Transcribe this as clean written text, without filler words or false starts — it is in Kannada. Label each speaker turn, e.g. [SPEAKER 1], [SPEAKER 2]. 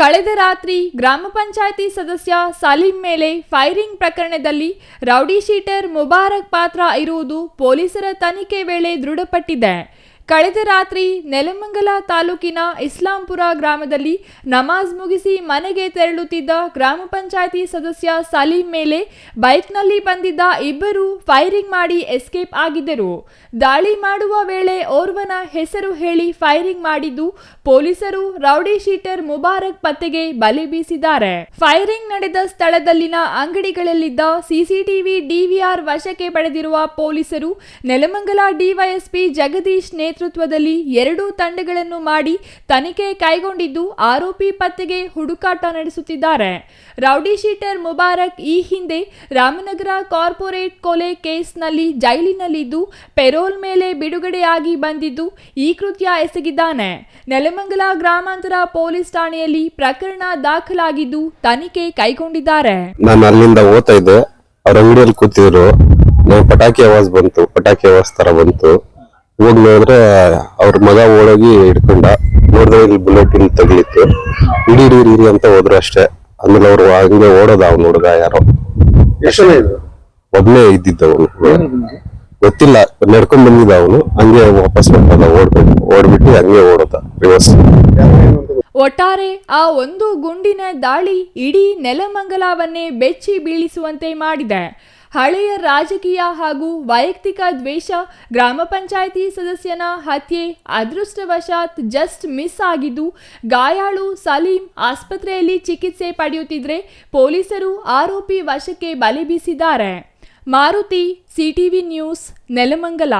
[SPEAKER 1] ಕಳೆದ ರಾತ್ರಿ ಗ್ರಾಮ ಪಂಚಾಯಿತಿ ಸದಸ್ಯ ಸಲೀಂ ಮೇಲೆ ಫೈರಿಂಗ್ ಪ್ರಕರಣದಲ್ಲಿ ರೌಡಿ ಶೀಟರ್ ಮುಬಾರಕ್ ಪಾತ್ರ ಇರುವುದು ಪೊಲೀಸರ ತನಿಖೆ ವೇಳೆ ದೃಢಪಟ್ಟಿದೆ. ಕಳೆದ ರಾತ್ರಿ ನೆಲಮಂಗಲ ತಾಲೂಕಿನ ಇಸ್ಲಾಂಪುರ ಗ್ರಾಮದಲ್ಲಿ ನಮಾಜ್ ಮುಗಿಸಿ ಮನೆಗೆ ತೆರಳುತ್ತಿದ್ದ ಗ್ರಾಮ ಪಂಚಾಯಿತಿ ಸದಸ್ಯ ಸಲೀಂ ಮೇಲೆ ಬೈಕ್ನಲ್ಲಿ ಬಂದಿದ್ದ ಇಬ್ಬರು ಫೈರಿಂಗ್ ಮಾಡಿ ಎಸ್ಕೇಪ್ ಆಗಿದ್ದರು. ದಾಳಿ ಮಾಡುವ ವೇಳೆ ಓರ್ವನ ಹೆಸರು ಹೇಳಿ ಫೈರಿಂಗ್ ಮಾಡಿದ್ದು ಪೊಲೀಸರು ರೌಡಿ ಶೀಟರ್ ಮುಬಾರಕ್ ಪತ್ತೆಗೆ ಬಲೆ ಬೀಸಿದ್ದಾರೆ. ಫೈರಿಂಗ್ ನಡೆದ ಸ್ಥಳದಲ್ಲಿನ ಅಂಗಡಿಗಳಲ್ಲಿದ್ದ ಸಿಸಿಟಿವಿ ಡಿವಿಆರ್ ವಶಕ್ಕೆ ಪಡೆದಿರುವ ಪೊಲೀಸರು ನೆಲಮಂಗಲ ಡಿವೈಎಸ್ಪಿ ಜಗದೀಶ್ ನೇತೃತ್ವದಲ್ಲಿ 2 ತಂಡಗಳನ್ನು ಮಾಡಿ ತನಿಖೆ ಕೈಗೊಂಡಿದ್ದು ಆರೋಪಿ ಪತ್ತೆಗೆ ಹುಡುಕಾಟ ನಡೆಸುತ್ತಿದ್ದಾರೆ. ರೌಡಿ ಶೀಟರ್ ಮುಬಾರಕ್ ಈ ಹಿಂದೆ ರಾಮನಗರ ಕಾರ್ಪೊರೇಟ್ ಕೊಲೆ ಕೇಸ್ನಲ್ಲಿ ಜೈಲಿನಲ್ಲಿದ್ದು ಪೆರೋಲ್ ಮೇಲೆ ಬಿಡುಗಡೆಯಾಗಿ ಬಂದಿದ್ದು ಈ ಕೃತ್ಯ ಎಸಗಿದ್ದಾನೆ. ನೆಲಮಂಗಲ ಗ್ರಾಮಾಂತರ ಪೊಲೀಸ್ ಠಾಣೆಯಲ್ಲಿ ಪ್ರಕರಣ ದಾಖಲಾಗಿದ್ದು ತನಿಖೆ ಕೈಗೊಂಡಿದ್ದಾರೆ.
[SPEAKER 2] ನಾನು ಅಲ್ಲಿಂದ ಹೋಗ್ತಾ ಇದ್ದೆ, ಅವ್ರ ಅಂಗಡಿಯಲ್ಲಿ ಕೂತಿದ್ರು. ಪಟಾಕಿ ಆವಾಜ್ ತರ ಬಂತು. ಹೋಗಿ ನೋಡಿದ್ರೆ ಅವ್ರ ಮಗ ಓಡೋಗಿ ಹಿಡ್ಕೊಂಡ. ನೋಡಿದ್ರೆ ಇಲ್ಲಿ ಬುಲೆಟ್ ಇಲ್ಲಿ ತಗಲಿತ್ತು. ಇಡೀ ಅಂತ ಹೋದ್ರು ಅಷ್ಟೇ. ಆಮೇಲೆ ಅವ್ರು ಹಂಗೆ ಓಡೋದ. ಅವ್ನ ಹುಡುಗ ಯಾರೋ ಒಬ್ನೇ ಇದ್ದಿದ್ದವನು, ಗೊತ್ತಿಲ್ಲ, ನಡ್ಕೊಂಡ್ ಬಂದಿದ್ದ ಅವನು. ಹಂಗೆ ವಾಪಸ್ ಓಡ್ಬಿಟ್ಟು ಹಂಗೆ ಓಡೋದ ರಿವರ್ಸ್.
[SPEAKER 1] ಒಟ್ಟಾರೆ ಆ ಒಂದು ಗುಂಡಿನ ದಾಳಿ ಇಡೀ ನೆಲಮಂಗಲವನ್ನೇ ಬೆಚ್ಚಿ ಬೀಳಿಸುವಂತೆ ಮಾಡಿದೆ. ಹಳೆಯ ರಾಜಕೀಯ ಹಾಗೂ ವೈಯಕ್ತಿಕ ದ್ವೇಷ, ಗ್ರಾಮ ಪಂಚಾಯಿತಿ ಸದಸ್ಯನ ಹತ್ಯೆ ಅದೃಷ್ಟವಶಾತ್ ಜಸ್ಟ್ ಮಿಸ್ ಆಗಿದ್ದು ಗಾಯಾಳು ಸಲೀಂ ಆಸ್ಪತ್ರೆಯಲ್ಲಿ ಚಿಕಿತ್ಸೆ ಪಡೆಯುತ್ತಿದ್ರೆ ಪೊಲೀಸರು ಆರೋಪಿ ವಶಕ್ಕೆ ಬಲೆ ಬೀಸಿದ್ದಾರೆ. Maruti, CTV news, Nelamangala.